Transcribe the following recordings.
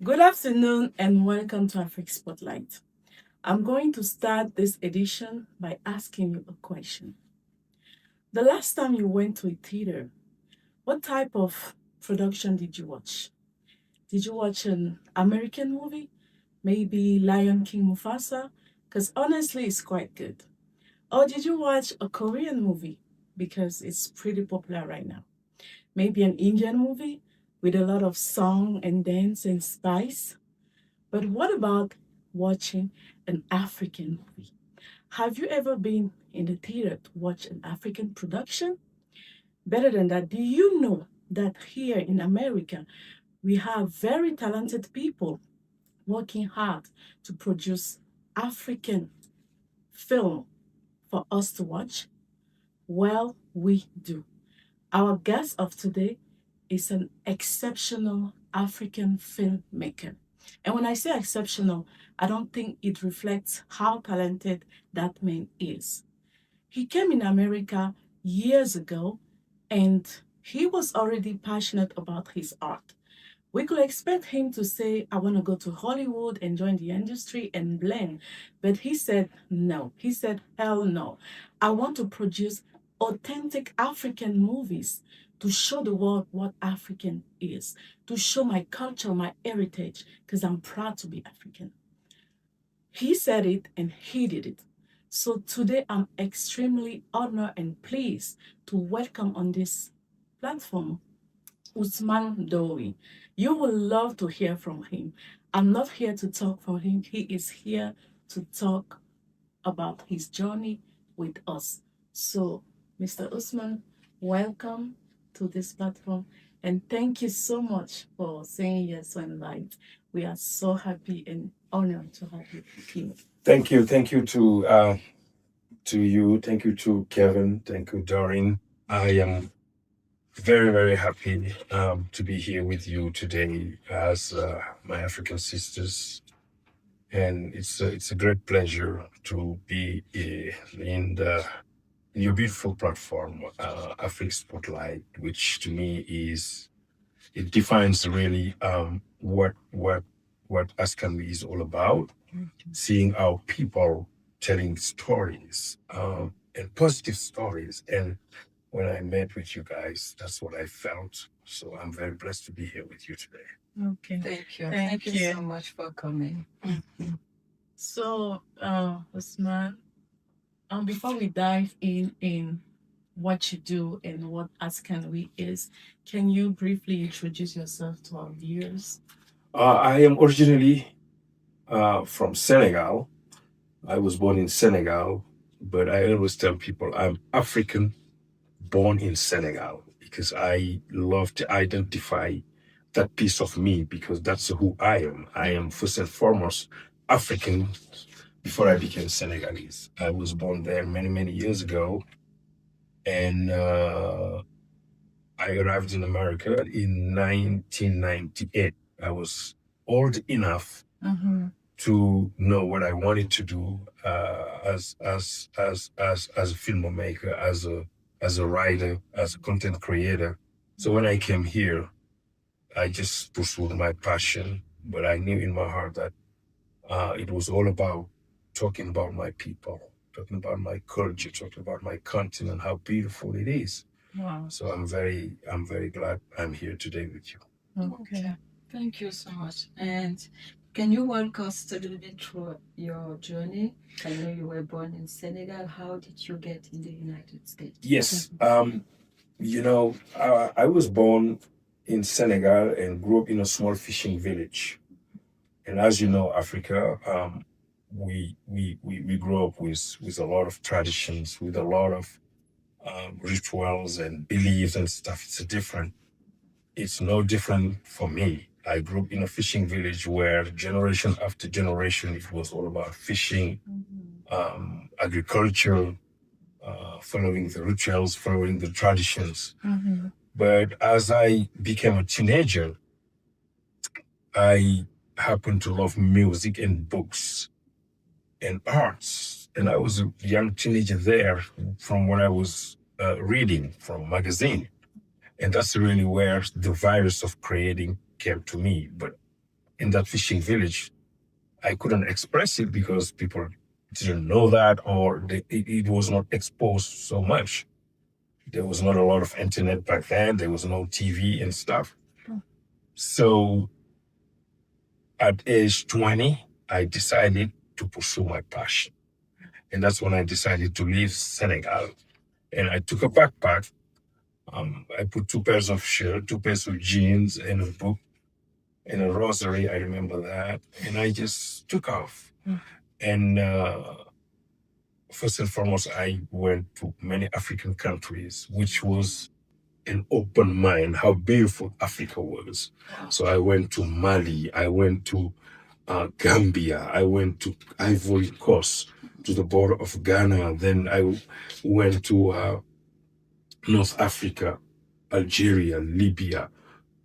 Good afternoon and welcome to Afrik Spotlight. I'm going to start this edition by asking you a question. The last time you went to a theater, what type of production did you watch? Did you watch an American movie? Maybe Lion King Mufasa? Because honestly, it's quite good. Or did you watch a Korean movie? Because it's pretty popular right now. Maybe an Indian movie with a lot of song and dance and spice? But what about watching an African movie? Have you ever been in the theater to watch an African production? Better than that, do you know that here in America, we have very talented people working hard to produce African film for us to watch? Well, we do. Our guest of today is an exceptional African filmmaker. And when I say exceptional, I don't think it reflects how talented that man is. He came in America years ago and he was already passionate about his art. We could expect him to say, I want to go to Hollywood and join the industry and blend. But he said, no. He said, hell no. I want to produce authentic African movies to show the world what African is, to show my culture, my heritage, because I'm proud to be African. He said it and he did it. So today I'm extremely honored and pleased to welcome on this platform Ousmane Ndoye. You will love to hear from him. I'm not here to talk for him. He is here to talk about his journey with us. So, Mr. Ousmane, welcome to this platform. And thank you so much for saying yes to invite. We are so happy and honored to have you here. Thank you to you, thank you to Kevin, thank you, Doreen. I am very happy to be here with you today as my African sisters, and it's a great pleasure to be in your beautiful platform, Afrik Spotlight, which to me is it defines really what Askanwii is all about. Seeing our people telling stories and positive stories. And when I met with you guys, that's what I felt. So I'm very blessed to be here with you today. Okay. Thank you. Thank Thank you you. so much for coming. So, Usman, before we dive in what you do and what Askanwii is, can you briefly introduce yourself to our viewers? I am originally from Senegal. I was born in Senegal, but I always tell people I'm African born in Senegal because I love to identify that piece of me because that's who I am. I am first and foremost African before I became Senegalese. I was born there many years ago, and I arrived in America in 1998. I was old enough to know what I wanted to do as a filmmaker, as a writer, as a content creator. So when I came here, I just pursued my passion, but I knew in my heart that it was all about talking about my people, talking about my culture, talking about my continent, how beautiful it is. Wow. So I'm very glad I'm here today with you. Okay. Thank you so much. And can you walk us a little bit through your journey? I know you were born in Senegal. How did you get in the United States? Yes. I was born in Senegal and grew up in a small fishing village. And as you know, Africa, we grew up with a lot of traditions, with a lot of rituals and beliefs and stuff. It's no different for me. I grew up in a fishing village where generation after generation, it was all about fishing, agriculture, following the rituals, following the traditions. But as I became a teenager, I happened to love music and books and arts. And I was a young teenager there from when I was reading from magazine. And that's really where the virus of creating came to me. But in that fishing village. I couldn't express it because people didn't know that, or it was not exposed so much. There was not a lot of internet back then. There was no TV and stuff. So at age 20, I decided to pursue my passion. And that's when I decided to leave Senegal. And I took a backpack. I put 2 pairs of shirts, 2 pairs of jeans, and a book and a rosary. I remember that. And I just took off. And first and foremost, I went to many African countries, which was an open mind how beautiful Africa was. So I went to Mali, I went to Gambia, I went to Ivory Coast, to the border of Ghana. Then I went to North Africa, Algeria, Libya,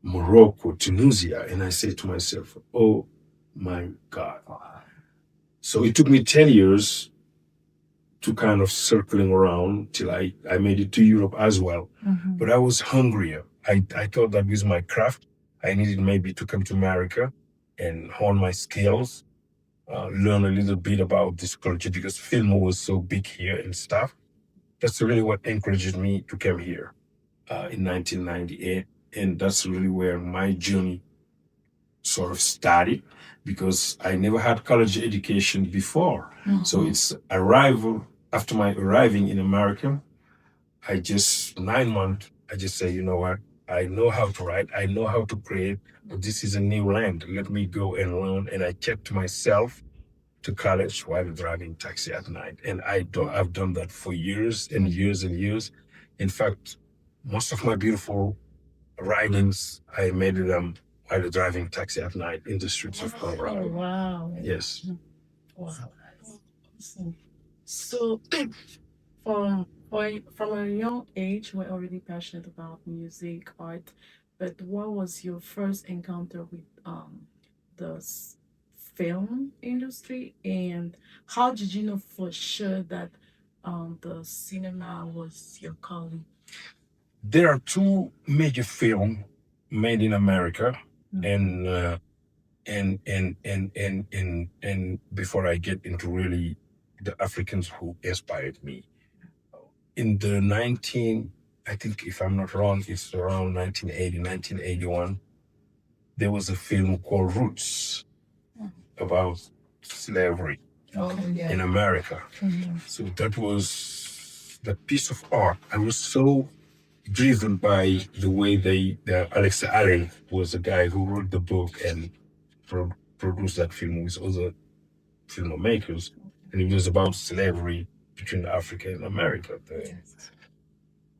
Morocco, Tunisia. And I said to myself, oh my God. So it took me 10 years to kind of circling around till I made it to Europe as well. But I was hungrier. I thought that with my craft, I needed maybe to come to America and hone my skills, learn a little bit about this culture because film was so big here and stuff. That's really what encouraged me to come here in 1998. And that's really where my journey sort of started because I never had college education before. So it's after my arriving in America, 9 months, I just say, you know what? I know how to write. I know how to create. But this is a new land. Let me go and learn. And I kept myself to college while driving taxi at night. And I've done that for years and years and years. In fact, most of my beautiful writings, I made them while driving taxi at night in the streets of Colorado. Oh, wow. Yes. Wow. Awesome. So, from a young age, we're already passionate about music, art. But what was your first encounter with the film industry, and how did you know for sure that the cinema was your calling? There are 2 major films made in America, and before I get into really the Africans who inspired me, in the I think if I'm not wrong, it's around 1980, 1981, there was a film called Roots about slavery in America. So that was that piece of art. I was so driven by the way Alex Allen was the guy who wrote the book and produced that film with other filmmakers, and it was about slavery between Africa and America.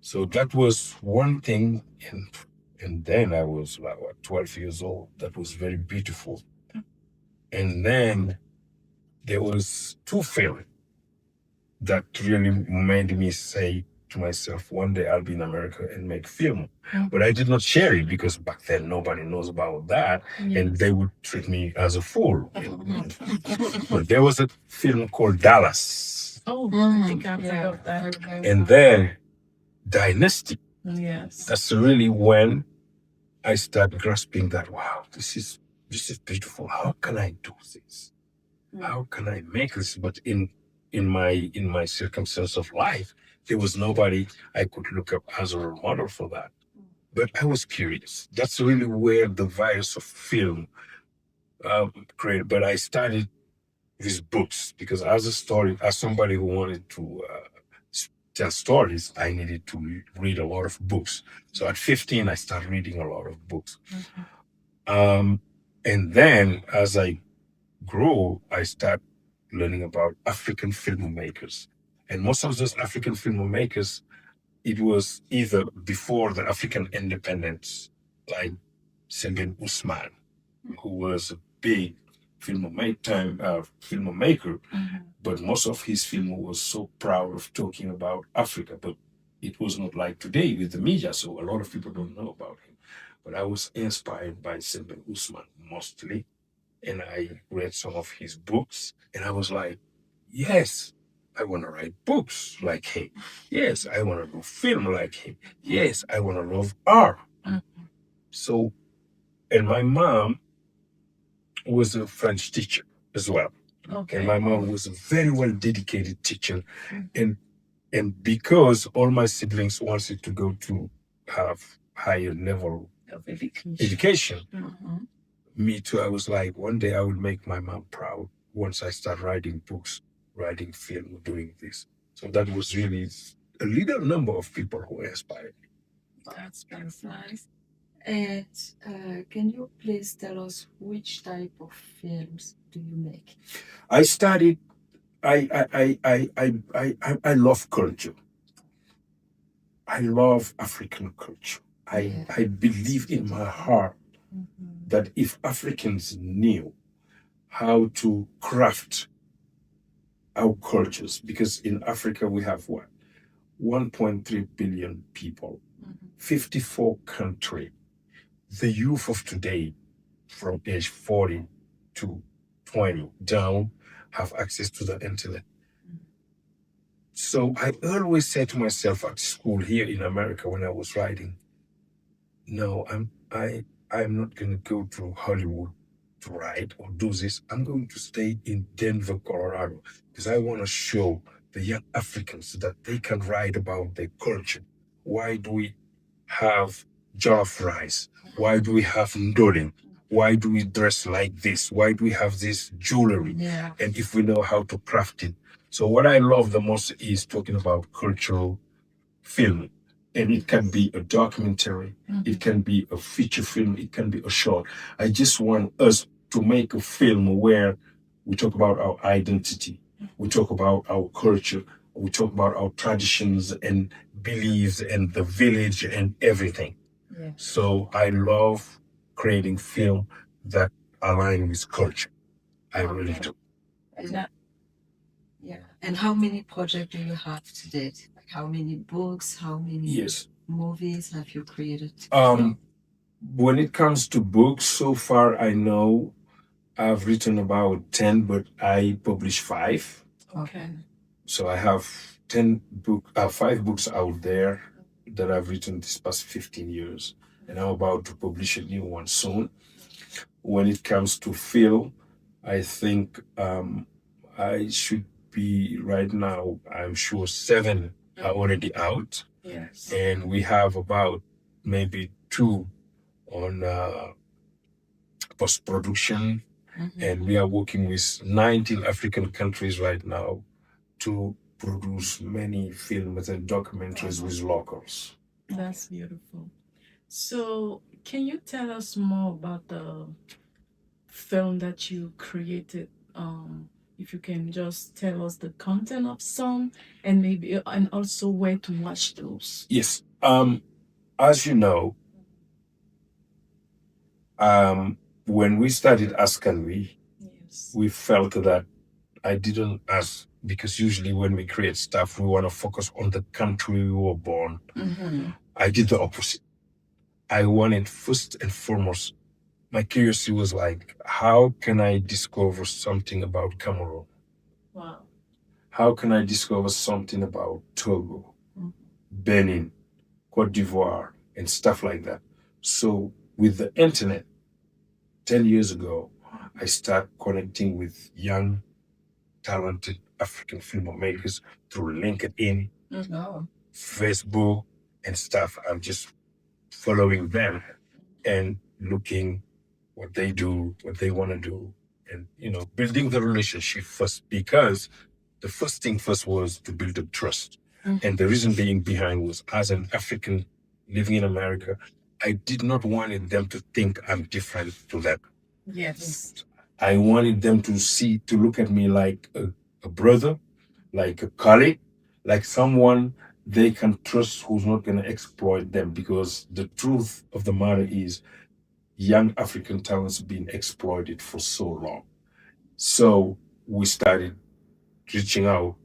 So that was one thing, and then I was like 12 years old. That was very beautiful. And then there was 2 films that really made me say to myself, one day I'll be in America and make film. But I did not share it because back then nobody knows about that, and they would treat me as a fool. But there was a film called Dallas. Oh, I think I've heard of that. And then Dynasty. Yes. That's really when I started grasping that, wow, this is beautiful. How can I do this? How can I make this? But in my circumstance of life, there was nobody I could look up as a role model for that. But I was curious. That's really where the virus of film created. But I started with books because as somebody who wanted to tell stories, I needed to read a lot of books. So at 15, I started reading a lot of books. And then as I grew, I started learning about African filmmakers. And most of those African filmmakers, it was either before the African independence, like Sembène Ousmane, who was a big filmmaker, but most of his film was so proud of talking about Africa, but it was not like today with the media, so a lot of people don't know about him. But I was inspired by Sembène Ousmane mostly, and I read some of his books, and I was like, yes, I want to write books like him. Yes, I want to do film like him. Yes, I want to love art. So, and my mom was a French teacher as well. Okay. And my mom was a very well dedicated teacher. And because all my siblings wanted to go to have higher level Of education. education, Mhm. me too, I was like, one day I will make my mom proud once I start writing books, writing film, doing this. So that was really a little number of people who inspired me. That's nice. And can you please tell us which type of films do you make? I studied, I love culture. I love African culture. Yeah. I believe in my heart Mhm. that if Africans knew how to craft our cultures, because in Africa we have what? 1.3 billion people, Mhm. 54 countries. The youth of today, from age 40 to 20 down, have access to the internet. So I always said to myself at school here in America when I was writing, no, I'm not gonna go to Hollywood to write or do this. I'm going to stay in Denver, Colorado, because I want to show the young Africans that they can write about their culture. Why do we have jollof rice? Why do we have ndoling? Why do we dress like this? Why do we have this jewelry? Yeah. And if we know how to craft it. So what I love the most is talking about cultural film. And it can be a documentary, it can be a feature film, it can be a short. I just want us to make a film where we talk about our identity, we talk about our culture, we talk about our traditions and beliefs and the village and everything. Yeah. So I love creating film that align with culture. I really do. And, yeah. And how many projects do you have to date? Like how many books, how many Yes. movies have you created? When it comes to books, so far I know I've written about 10, but I publish 5. Okay. So I have 5 books out there that I've written this past 15 years. And I'm about to publish a new one soon. When it comes to film, I think I should be right now, I'm sure 7 are already out. Yes. And we have about maybe 2 on post-production. And we are working with 19 African countries right now to produce many films and documentaries with locals. That's beautiful. So, can you tell us more about the film that you created? If you can just tell us the content of some and maybe and also where to watch those. Yes. As you know, when we started Askanwii, Yes. we felt that I didn't ask because usually when we create stuff, we want to focus on the country we were born. I did the opposite. I wanted first and foremost, my curiosity was like, how can I discover something about Cameroon? Wow. How can I discover something about Togo, Benin, Cote d'Ivoire, and stuff like that? So with the internet, 10 years ago, I started connecting with young, talented African filmmakers through LinkedIn, Facebook, and stuff. I'm just following them and looking what they do, what they want to do, and building the relationship first, because the first thing first was to build up trust. And the reason being behind was, as an African living in America, I did not want them to think I'm different to them. Yes. I wanted them to look at me like a brother, like a colleague, like someone they can trust who's not going to exploit them. Because the truth of the matter is, young African talents being exploited for so long. So we started reaching out,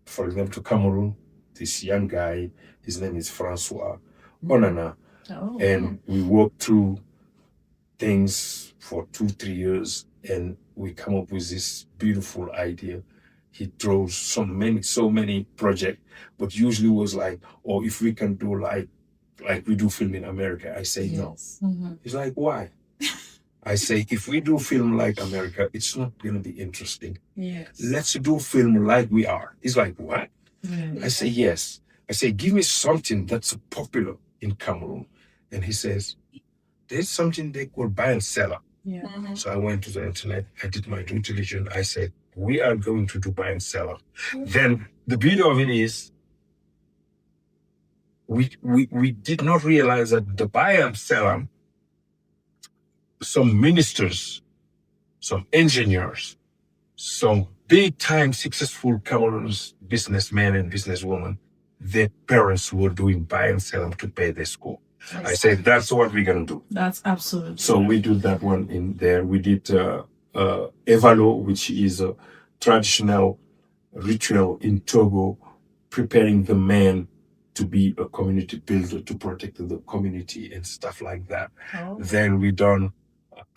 for example, to Cameroon. This young guy, his name is Francois Onana, Oh. and we worked through things for 2-3 years, and we come up with this beautiful idea. He throws so many projects, but usually was like, oh, if we can do like we do film in America. I say no. Yes. He's like, why? I say, if we do film like America, it's not going to be interesting. Yes. Let's do film like we are. He's like, what? Yes. I say, yes. I say, give me something that's popular in Cameroon. And he says, there's something they call buy and seller. Yeah. So I went to the internet, I did my due diligence. I said, we are going to do buy and seller. Then the beauty of it is, we did not realize that the buy and seller, some ministers, some engineers, some big time successful Cameroon's businessmen and businesswomen, their parents were doing buy and sell to pay their school. I said, that's what we're going to do. That's absolutely. So we do that one in there. We did Evalo, which is a traditional ritual in Togo, preparing the man to be a community builder, to protect the community and stuff like that. Oh. Then we done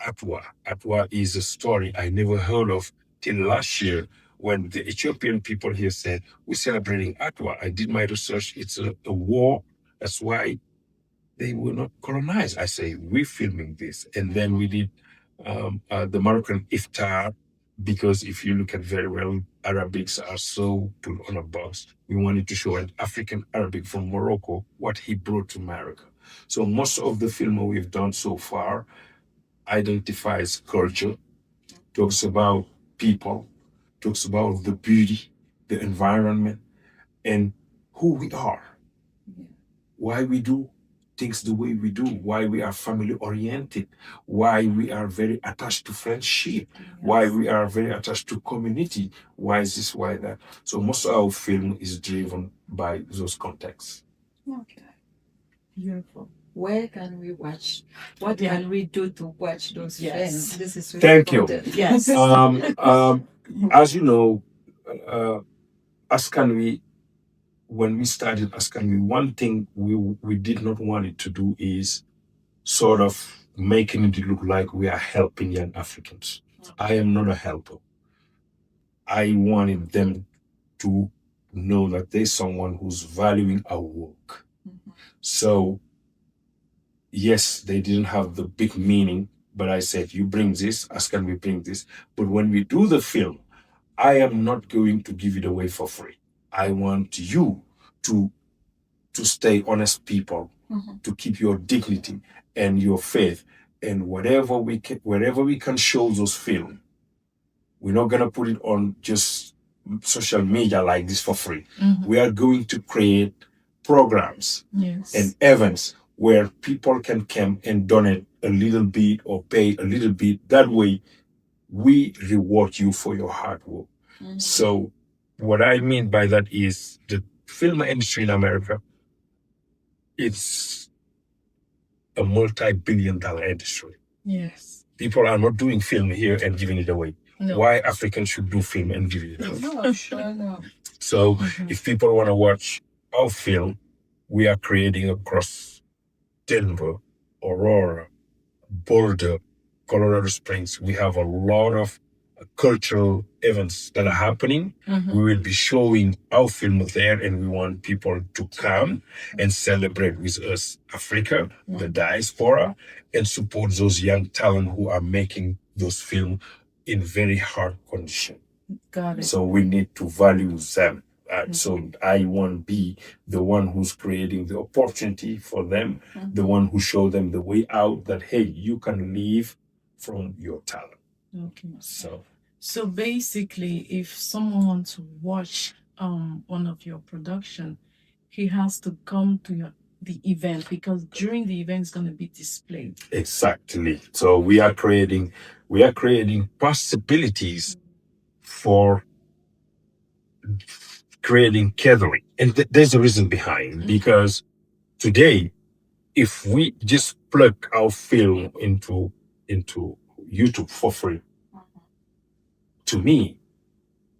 Atwa. Atwa is a story I never heard of till last year when the Ethiopian people here said, we're celebrating Atwa. I did my research. It's a war. That's why they were not colonized. I say, we're filming this. And then we did the Moroccan iftar, because if you look at very well, Arabics are so put on a box. We wanted to show an African Arabic from Morocco, what he brought to America. So most of the film we've done so far identifies culture, talks about people, talks about the beauty, the environment, and who we are, why we do things the way we do, why we are family oriented, why we are very attached to friendship, why we are very attached to community, why is this, why that. So most of our film is driven by those contexts. Okay. Beautiful. Where can we watch? What can we do to watch those films? This is really Thank you. important. Yes. As you know, Askanwii, when we started Askanwii, one thing we did not want it to do is sort of making it look like we are helping young Africans. I am not a helper. I wanted them to know that there's someone who's valuing our work. So, yes, they didn't have the big meaning, but I said, you bring this, Askanwii bring this. But when we do the film, I am not going to give it away for free. I want you to stay honest people, to keep your dignity and your faith, and wherever we can show those films. We're not gonna put it on just social media like this for free. We are going to create programs and events where people can come and donate a little bit or pay a little bit. That way, we reward you for your hard work. So what I mean by that is the film industry in America, it's a multi-billion-dollar industry. Yes. People are not doing film here and giving it away. No. Why Africans should do film and give it away? No, sure, no. So if people want to watch our film, we are creating across Denver, Aurora, Boulder, Colorado Springs. We have a lot of cultural events that are happening. We will be showing our film there, and we want people to come and celebrate with us Africa, the diaspora, and support those young talent who are making those films in very hard condition. Got it. So we need to value them. So I want to be the one who's creating the opportunity for them, the one who show them the way out, that, hey, you can live from your talent. Okay. So basically, if someone wants to watch one of your production, he has to come to the event, because during the event it's going to be displayed. Exactly. So we are creating possibilities for creating gathering, and there's a reason behind, because today, if we just plug our film into YouTube for free, to me,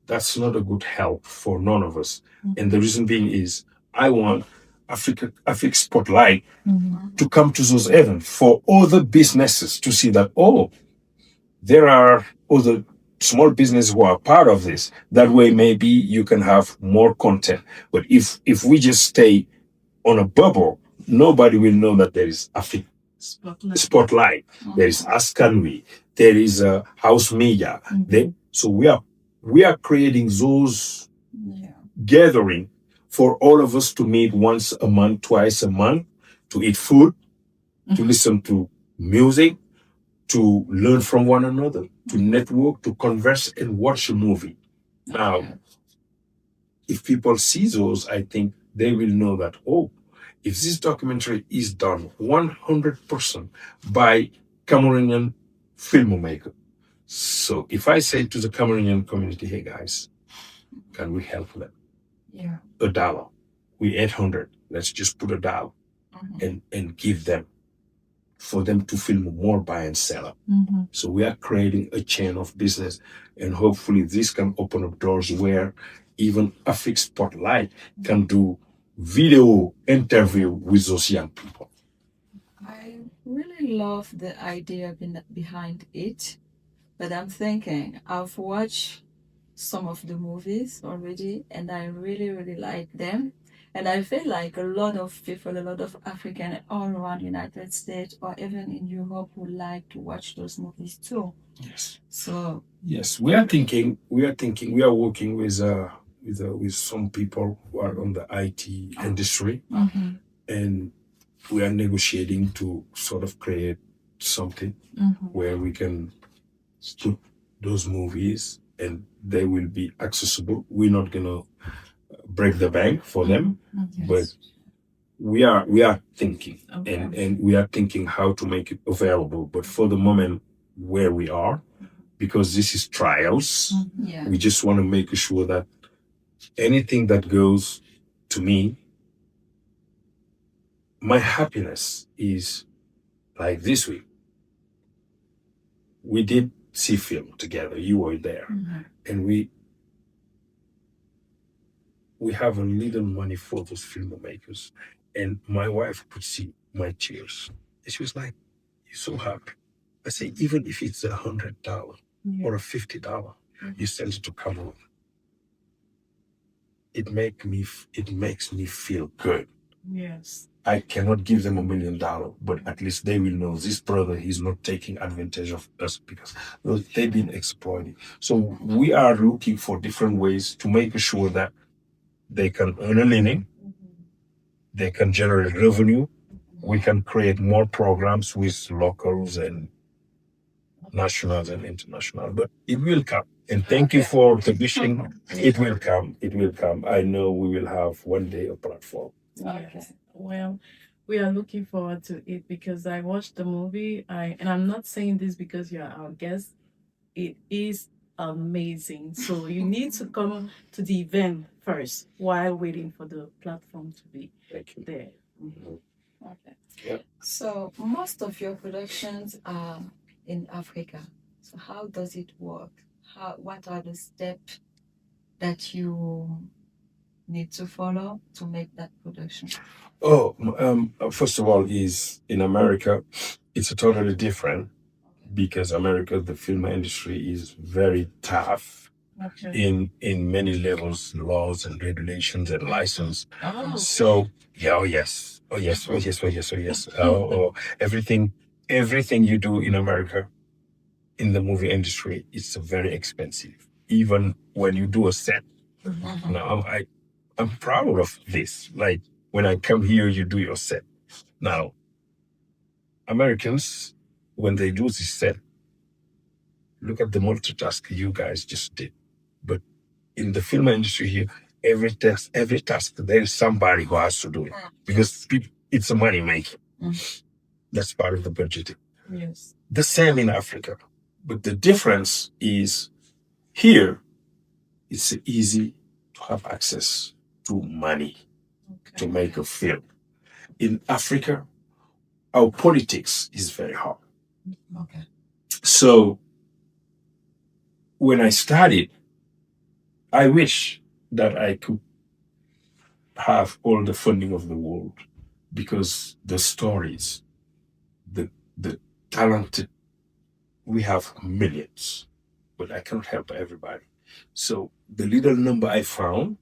that's not a good help for none of us. And the reason being is, I want Afrik Spotlight to come to those events for other businesses to see that, oh, there are other small businesses who are part of this. That way, maybe you can have more content. But if we just stay on a bubble, nobody will know that there is Afrik Spotlight. There is Askanwii. There is House Media. So we are creating those gathering for all of us to meet once a month, twice a month, to eat food, to listen to music, to learn from one another, to network, to converse, and watch a movie. Now, if people see those, I think they will know that, oh, if this documentary is done 100% by Cameroonian filmmaker. So if I say to the Cameroonian community, hey guys, can we help them? Yeah. $1. We 800. Let's just put $1 and give them for them to film more buy and sell up. So we are creating a chain of business, and hopefully this can open up doors where even Afrik Spotlight can do video interview with those young people. I really love the idea behind it, but I'm thinking I've watched some of the movies already, and I really, really like them. And I feel like a lot of people, a lot of African all around United States or even in Europe would like to watch those movies too. Yes. So yes, we are working with some people who are on the IT industry, and we are negotiating to sort of create something where we can put those movies and they will be accessible. We're not gonna break the bank for them, but we are thinking and we are thinking how to make it available. But for the moment, where we are, because this is trials, we just want to make sure that anything that goes to me, my happiness is like this week. We did see film together. You were there, and we have a little money for those filmmakers. And my wife could see my tears. And she was like, "You're so happy." I say, even if it's $100 or $50, you send it to Cameroon. It makes me feel good. Yes. I cannot give them $1 million, but at least they will know this brother is not taking advantage of us, because they've been exploited. So we are looking for different ways to make sure that they can earn a living, they can generate revenue, we can create more programs with locals and nationals and international. But it will come. And thank you for the wishing. It will come. It will come. I know we will have one day a platform. Yes. Well, we are looking forward to it because I watched the movie. And I'm not saying this because you're our guest. It is amazing. So you need to come to the event first while waiting for the platform to be there. Okay. Yep. So most of your productions are in Africa. So how does it work? What are the steps that you need to follow to make that production? Oh, first of all, is in America, it's totally different, because America, the film industry is very tough in many levels, laws and regulations and license. So yes. Everything you do in America in the movie industry is very expensive. Even when you do a set. Now I'm proud of this. Like when I come here, you do your set. Now, Americans, when they do this set, look at the multitask you guys just did. But in the film industry here, every task, there is somebody who has to do it, because it's a money making. That's part of the budgeting. Yes. The same in Africa. But the difference is here, it's easy to have access to money to make a film. In Africa, our politics is very hard. So when I started, I wish that I could have all the funding of the world, because the stories, the talented, we have millions, but I cannot help everybody. So the little number I found,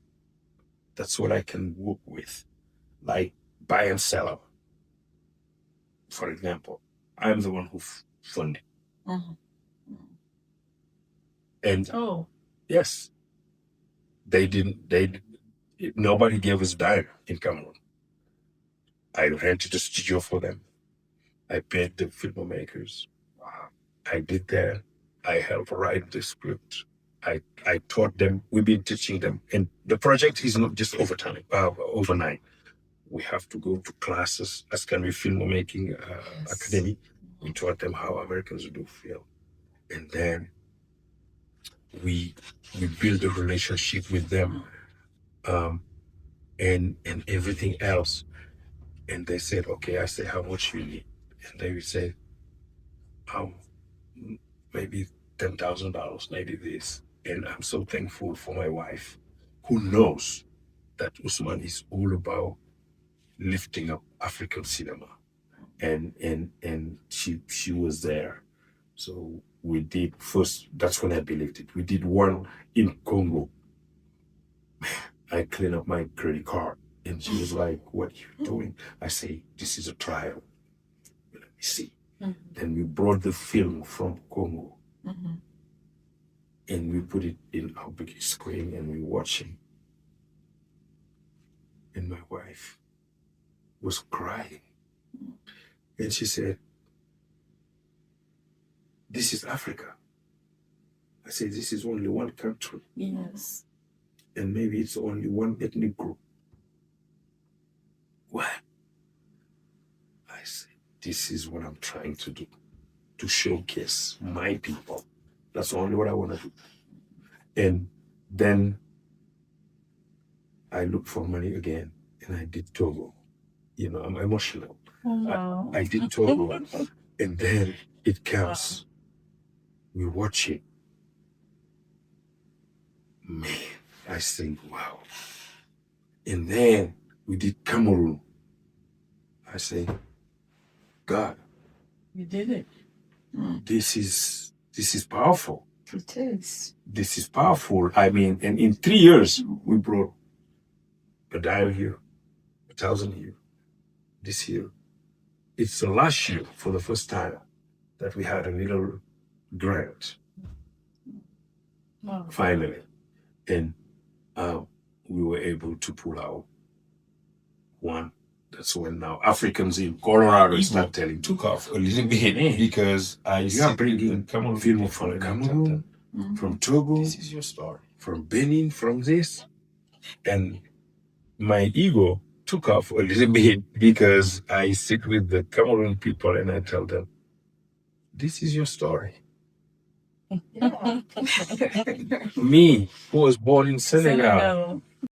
that's what I can work with, like buy and sell. for example, I'm the one who funded. Mhm. And Oh, yes, nobody gave us a dime in Cameroon. I rented a studio for them. I paid the filmmakers. I did that. I helped write the script. I taught them. We've been teaching them. And the project is not just overnight. We have to go to classes, Askanwii Filmmaking Yes. Academy. We taught them how Americans do film. And then we build a relationship with them, and everything else. And they said, okay, I said, how much you need? And they would say, maybe $10,000, maybe this. And I'm so thankful for my wife, who knows that Ousmane is all about lifting up African cinema. And she was there. So we did first, that's when I believed it. We did one in Congo. I cleaned up my credit card. And she was like, what are you doing? I say, this is a trial. Let me see. Then we brought the film from Congo. And we put it in our big screen and we watching. And my wife was crying. And she said, this is Africa. I said, this is only one country. yes. And maybe it's only one ethnic group. What? I said, this is what I'm trying to do, to showcase my people. That's only what I want to do. And then I looked for money again, and I did Togo. You know, I'm emotional. Oh, wow. I did Togo, and then it comes. We watch it. Man, I think, wow. And then we did Cameroon. I say, God, You did it. this is powerful. It is. This is powerful. I mean, and in 3 years, we brought a dime here, 1,000 here, this year. It's the last year, for the first time, that we had a little grant, Wow. finally. And we were able to pull out one. That's when now Africans in Colorado start telling, took off a little bit because you are bringing film from Cameroon, from Togo, this is your story, from Benin, from this. And my ego took off a little bit because I sit with the Cameroon people and I tell them, this is your story. Me, who was born in Senegal,